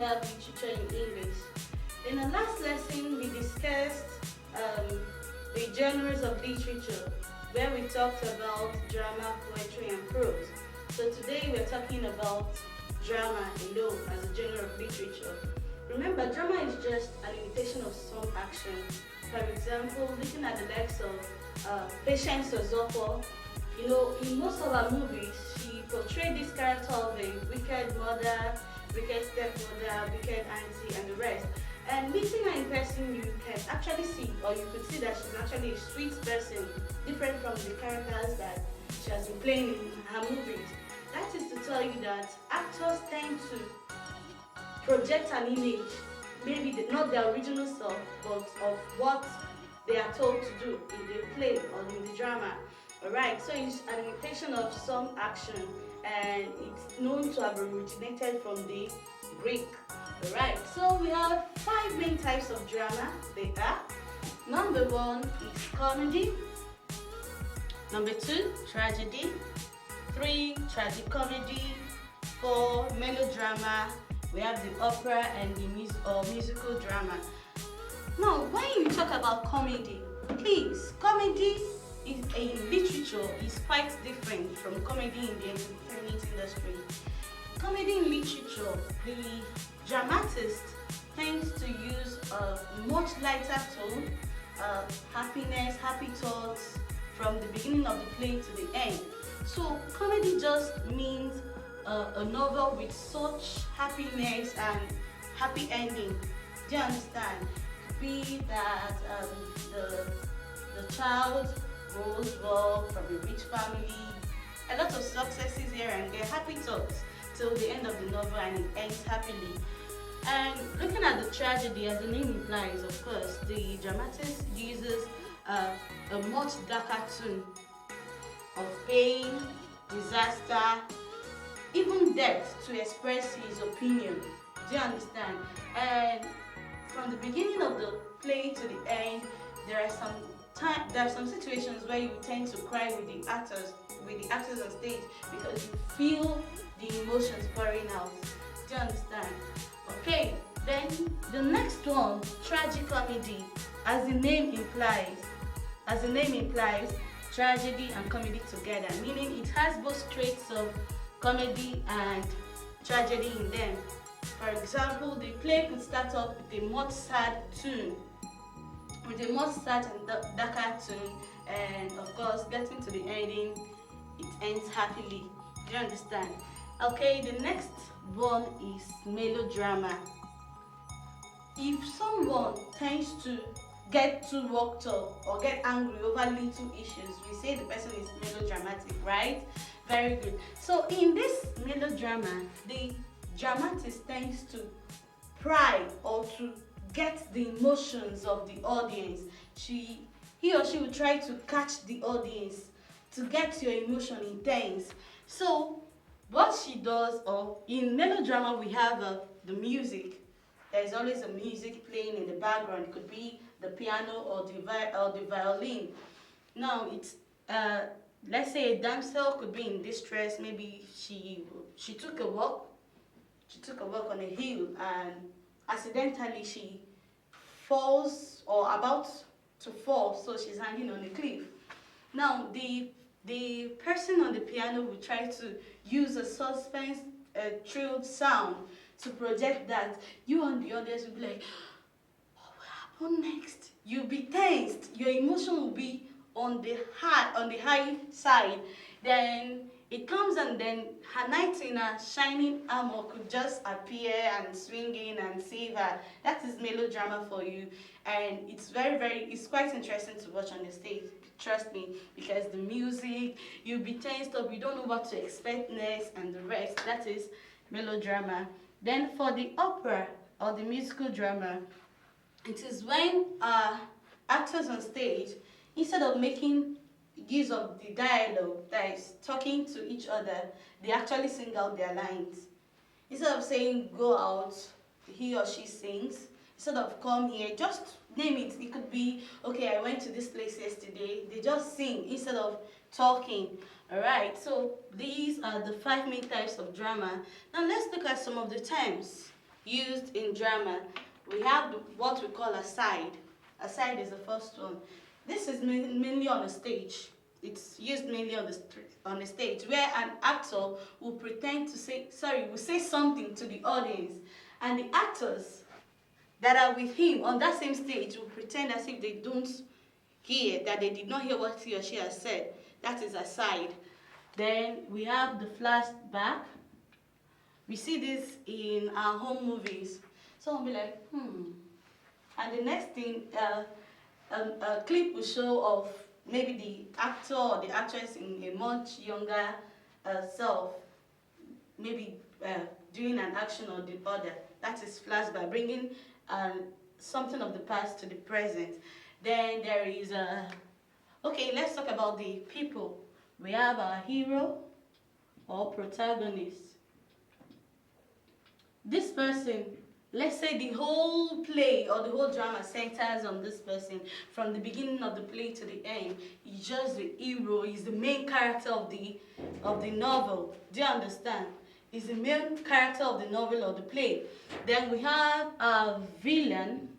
Literature in English. In the last lesson, we discussed the genres of literature, where we talked about drama, poetry, and prose. So today we're talking about drama alone as a genre of literature. Remember, drama is just an imitation of some action. For example, looking at the likes of Patience Ozokwo, in most of her movies, she portrayed this character of a wicked mother, wicked stepmother, wicked auntie, and the rest. And meeting her in person, you can actually see, or you could see that she's actually a sweet person, different from the characters that she has been playing in her movies. That is to tell you that actors tend to project an image, maybe not their original self, but of what they are told to do in the play or in the drama. Alright, so it's an imitation of some action, and it's known to have originated from the Greek. Alright, so we have 5 main types of drama. They are: number 1 is comedy, number 2 tragedy, 3 tragicomedy, 4 melodrama, we have the opera and the musical drama. Now, when you talk about comedy, please, comedy in literature is quite different from comedy in the entertainment industry. Comedy in literature, the dramatist tends to use a much lighter tone, happiness, happy thoughts from the beginning of the play to the end. So comedy just means a novel with such happiness and happy ending. Do you understand? Could be that the child grows well from a rich family, a lot of successes here and there, happy thoughts till the end of the novel, and it ends happily. And looking at the tragedy, as the name implies, of course, the dramatist uses a much darker tone of pain, disaster, even death to express his opinion. Do you understand? And from the beginning of the play to the end, there are some situations where you tend to cry with the actors on stage, because you feel the emotions pouring out. Do you understand? Okay, then the next one, tragicomedy, as the name implies, tragedy and comedy together, meaning it has both traits of comedy and tragedy in them. For example, the play could start off with a much sad tune, and darker tune, and of course, getting to the ending, it ends happily. Do you understand? Okay, the next one is melodrama. If someone tends to get too worked up or get angry over little issues, we say the person is melodramatic, right? Very good. So in this melodrama, the dramatist tends to pry or to get the emotions of the audience. He or she will try to catch the audience, to get your emotion intense. So what she does, or in melodrama we have the music. There's always a music playing in the background. It could be the piano or the violin. Now it's let's say a damsel could be in distress. Maybe she took a walk. She took a walk on a hill, and accidentally she falls, or about to fall, so she's hanging on a cliff. Now the person on the piano will try to use a suspense, thrilled sound to project that. You and the others will be like, what will happen next? You'll be tensed. Your emotion will be on the high side. Then it comes, and then her knight in a shining armor could just appear and swing in and save her. That is melodrama for you, and it's it's quite interesting to watch on the stage. Trust me, because the music, you'll be tensed up, you don't know what to expect next, and the rest. That is melodrama. Then for the opera or the musical drama, it is when actors on stage, instead of making use of the dialogue that is talking to each other, they actually sing out their lines. Instead of saying go out, he or she sings. Instead of come here, just name it. It could be, okay, I went to this place yesterday. They just sing instead of talking. Alright, so these are the 5 main types of drama. Now let's look at some of the terms used in drama. We have what we call aside. Aside is the first one. This is mainly on the stage. It's used mainly on the stage, where an actor will pretend to will say something to the audience, and the actors that are with him on that same stage will pretend as if they don't hear, that they did not hear what he or she has said. That is aside. Then we have the flashback. We see this in our home movies. Someone will be like, And the next thing, a clip will show of maybe the actor or the actress in a much younger self, maybe doing an action or the other. That is flashback, bringing something of the past to the present. Then there is okay, let's talk about the people. We have our hero or protagonist. This person, let's say the whole play or the whole drama centers on this person from the beginning of the play to the end. He's just the hero, he's the main character of the novel. Do you understand? He's the main character of the novel or the play. Then we have a villain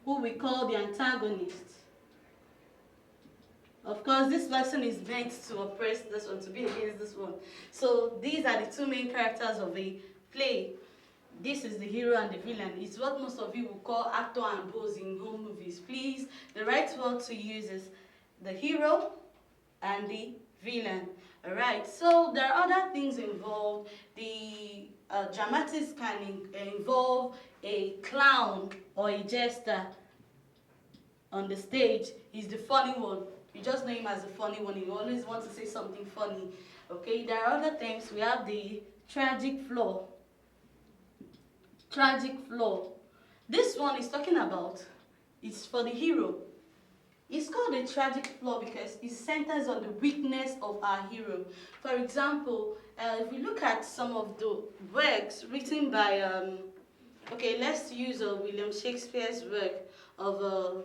who we call the antagonist. Of course, this person is meant to oppress this one, to be against this one. So these are the two main characters of a play. This is the hero and the villain. It's what most of you will call actor and boss in home movies. Please, the right word to use is the hero and the villain. Alright, so there are other things involved. The dramatics can involve a clown or a jester on the stage. He's the funny one. You just know him as the funny one. You always want to say something funny. Okay, there are other things. We have the tragic flaw. Tragic flaw. This one is talking about, it's for the hero. It's called a tragic flaw because it centers on the weakness of our hero. For example, if we look at some of the works written by, okay, let's use William Shakespeare's work of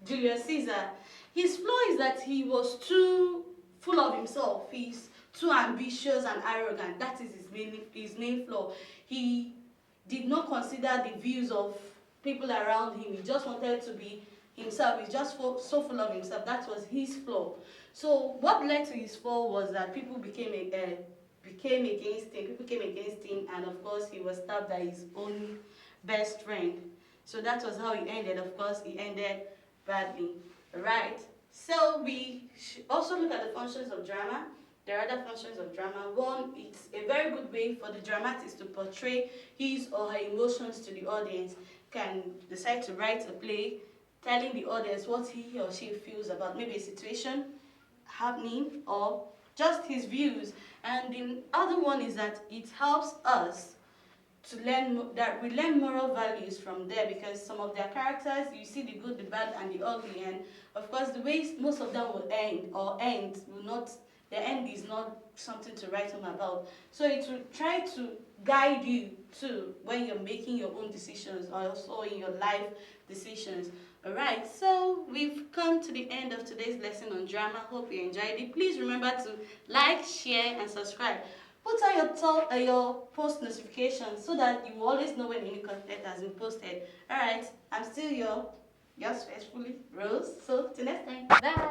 Julius Caesar. His flaw is that he was too full of himself. He's too ambitious and arrogant. That is his main flaw. He did not consider the views of people around him. He just wanted to be himself. He's just so full of himself. That was his flaw. So what led to his fall was that people became against him. People came against him, and of course he was stabbed by his own best friend. So that was how he ended. Of course, he ended badly. Right? So we should also look at the functions of drama. There are other functions of drama. One, it's a very good way for the dramatist to portray his or her emotions to the audience. Can decide to write a play telling the audience what he or she feels about maybe a situation happening or just his views. And the other one is that it helps us to learn that we learn moral values from there, because some of their characters, you see the good, the bad, and the ugly, and of course the ways most of them will end will not. The end is not something to write home about. So it will try to guide you too when you're making your own decisions or also in your life decisions. Alright, so we've come to the end of today's lesson on drama. Hope you enjoyed it. Please remember to like, share, and subscribe. Put on your post notifications so that you always know when any content has been posted. Alright, I'm still yours faithfully, Rose. So till next time, bye.